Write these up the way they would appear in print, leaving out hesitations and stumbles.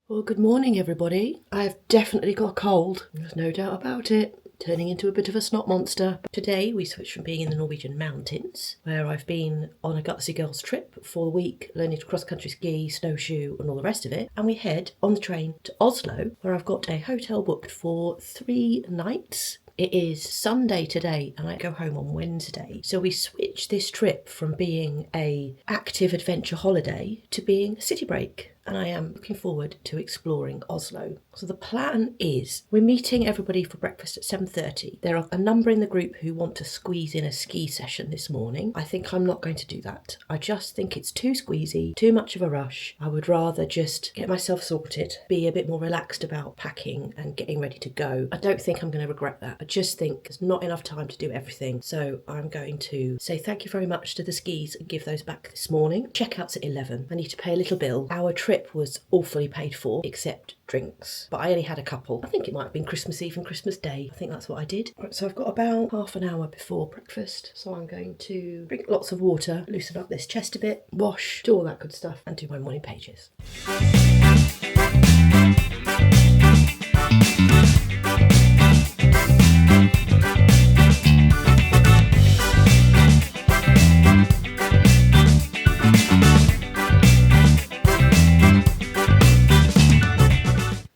Well, good morning, everybody. I've definitely got a cold. There's no doubt about it. Turning into a bit of a snot monster. Today, we switched from being in the Norwegian mountains, where I've been on a Gutsy Girls trip for the week, learning to cross-country ski, snowshoe, and all the rest of it. And we head on the train to Oslo, where I've got a hotel booked for 3 nights. It is Sunday today and I go home on Wednesday. So we switch this trip from being a active adventure holiday to being a city break. And I am looking forward to exploring Oslo. So the plan is we're meeting everybody for breakfast at 7:30. There are a number in the group who want to squeeze in a ski session this morning. I think I'm not going to do that. I just think it's too squeezy, too much of a rush. I would rather just get myself sorted, be a bit more relaxed about packing and getting ready to go. I don't think I'm going to regret that. I just think there's not enough time to do everything. So I'm going to say thank you very much to the skis and give those back this morning. Checkout's at 11. I need to pay a little bill. Our trip was awfully paid for, except drinks. But I only had a couple. I think it might have been Christmas Eve and Christmas Day. I think that's what I did. Right, so I've got about half an hour before breakfast. So I'm going to drink lots of water, loosen up this chest a bit, wash, do all that good stuff, and do my morning pages.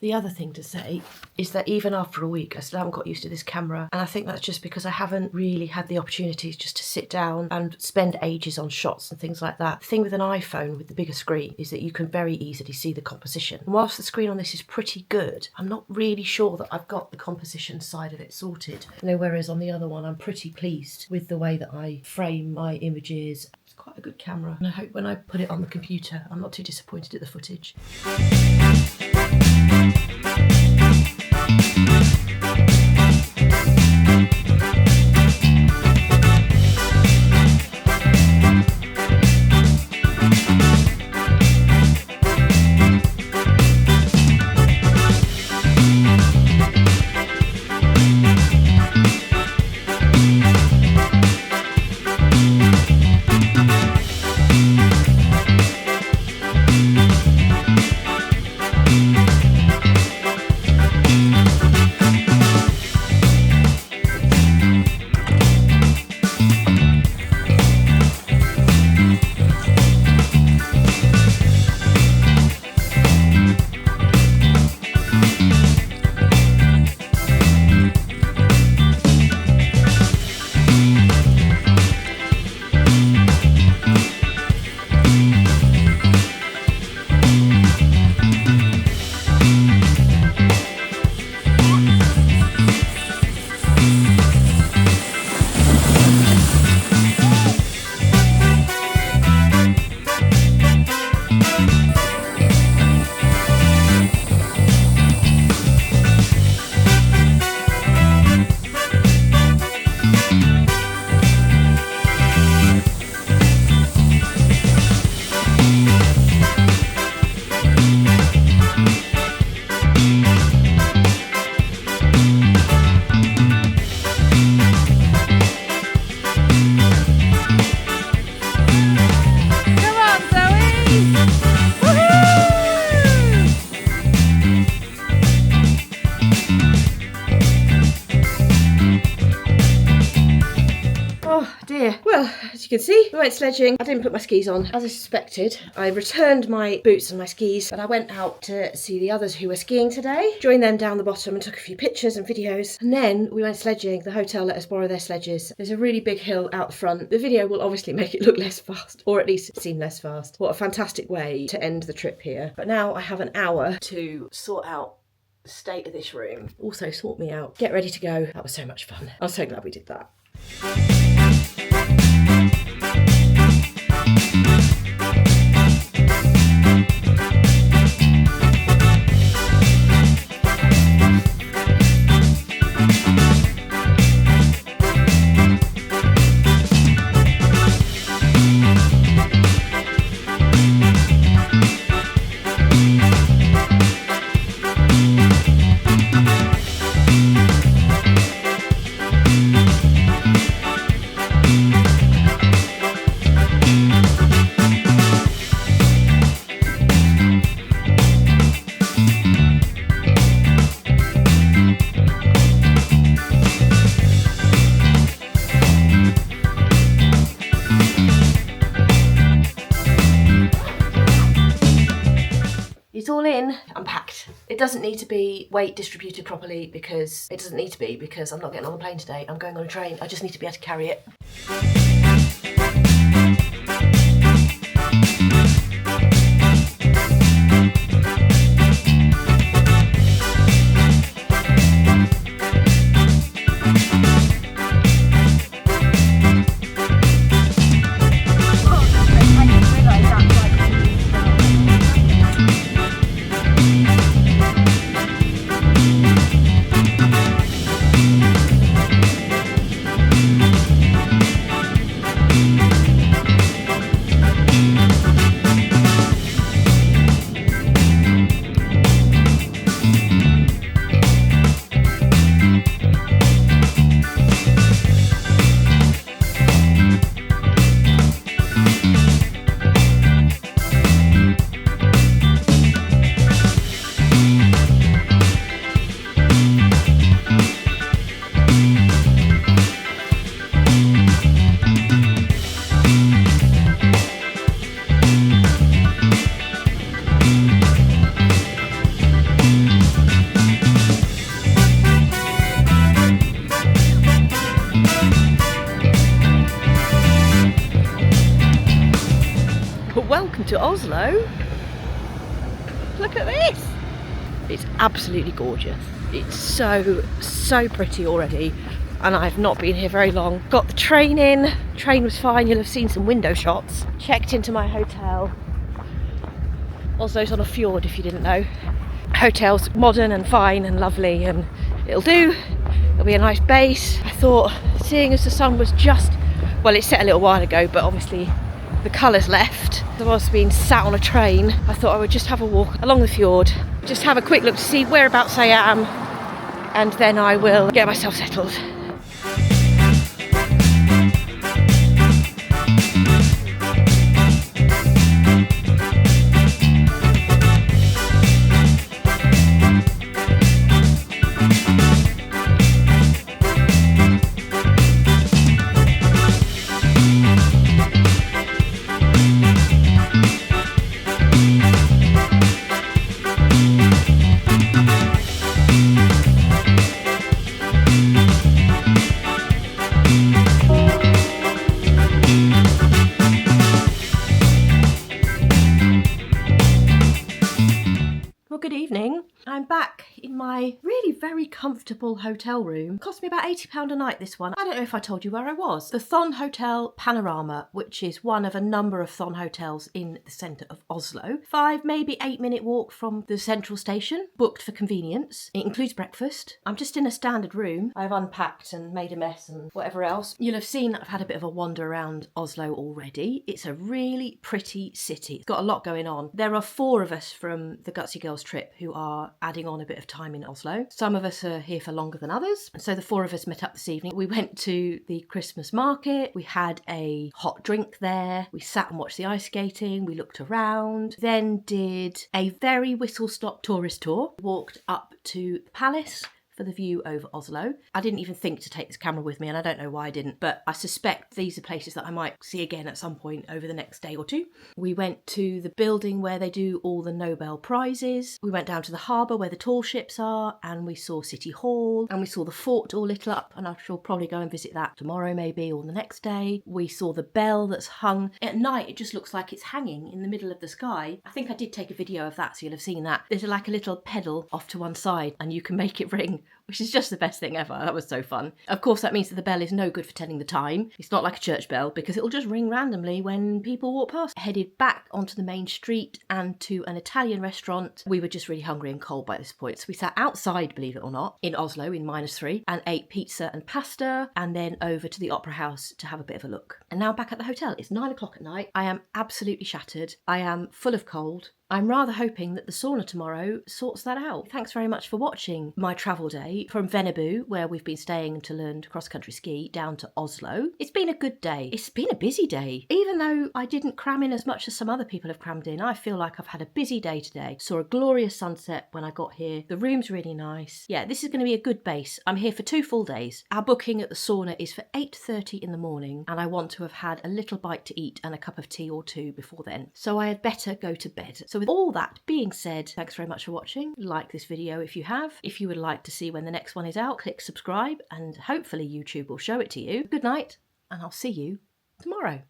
The other thing to say is that even after a week, I still haven't got used to this camera. And I think that's just because I haven't really had the opportunity just to sit down and spend ages on shots and things like that. The thing with an iPhone with the bigger screen is that you can very easily see the composition. And whilst the screen on this is pretty good, I'm not really sure that I've got the composition side of it sorted. Whereas on the other one, I'm pretty pleased with the way that I frame my images. It's quite a good camera. And I hope when I put it on the computer, I'm not too disappointed at the footage. Well, as you can see, we went sledging. I didn't put my skis on, as I suspected. I returned my boots and my skis, but I went out to see the others who were skiing today, joined them down the bottom and took a few pictures and videos. And then we went sledging. The hotel let us borrow their sledges. There's a really big hill out front. The video will obviously make it look less fast, or at least seem less fast. What a fantastic way to end the trip here. But now I have an hour to sort out the state of this room. Also sort me out, get ready to go. That was so much fun. I'm so glad we did that. all in. I'm packed. It doesn't need to be weight distributed properly because I'm not getting on the plane today. I'm going on a train. I just need to be able to carry it. Welcome to Oslo. Look at this. It's absolutely gorgeous. It's so pretty already, and I've not been here very long. Got the train in. Train was fine. You'll have seen some window shots. Checked into my hotel. Oslo's on a fjord, if you didn't know. Hotel's modern and fine and lovely, and it'll do. It'll be a nice base. I thought, seeing as the sun was just, well, it set a little while ago, but obviously the colours left. I've also been sat on a train. I thought I would just have a walk along the fjord, just have a quick look to see whereabouts I am, and then I will get myself settled. Well, good evening. I'm back in my really very comfortable hotel room. It cost me about £80 a night, this one. I don't know if I told you where I was. The Thon Hotel Panorama, which is one of a number of Thon hotels in the centre of Oslo. 5, maybe 8-minute walk from the central station, booked for convenience. It includes breakfast. I'm just in a standard room. I've unpacked and made a mess and whatever else. You'll have seen that I've had a bit of a wander around Oslo already. It's a really pretty city. It's got a lot going on. There are 4 of us from the Gutsy Girls trip who are adding on a bit of time in Oslo. Some of us are here for longer than others. So the 4 of us met up this evening. We went to the Christmas market. We had a hot drink there. We sat and watched the ice skating. We looked around. Then did a very whistle-stop tourist tour. Walked up to the palace for the view over Oslo. I didn't even think to take this camera with me, and I don't know why I didn't, but I suspect these are places that I might see again at some point over the next day or two. We went to the building where they do all the Nobel Prizes. We went down to the harbour where the tall ships are, and we saw City Hall, and we saw the fort all lit up, and I shall probably go and visit that tomorrow maybe, or the next day. We saw the bell that's hung. At night it just looks like it's hanging in the middle of the sky. I think I did take a video of that, so you'll have seen that. There's like a little pedal off to one side, and you can make it ring, which is just the best thing ever. That was so fun. Of course, that means that the bell is no good for telling the time. It's not like a church bell because it'll just ring randomly when people walk past. Headed back onto the main street and to an Italian restaurant. We were just really hungry and cold by this point, so we sat outside, believe it or not, in Oslo in -3 and ate pizza and pasta, and then over to the opera house to have a bit of a look. And now back at the hotel. It's 9 o'clock at night. I am absolutely shattered. I am full of cold. I'm rather hoping that the sauna tomorrow sorts that out. Thanks very much for watching my travel day. day from Venabu, where we've been staying to learn to cross-country ski, down to Oslo. It's been a good day. It's been a busy day. Even though I didn't cram in as much as some other people have crammed in, I feel like I've had a busy day today. Saw a glorious sunset when I got here. The room's really nice. Yeah, this is going to be a good base. I'm here for 2 full days. Our booking at the sauna is for 8:30 in the morning, and I want to have had a little bite to eat and a cup of tea or two before then. So I had better go to bed. So with all that being said, thanks very much for watching. Like this video if you have. If you would like to see when the next one is out, click subscribe and hopefully YouTube will show it to you. Good night, and I'll see you tomorrow.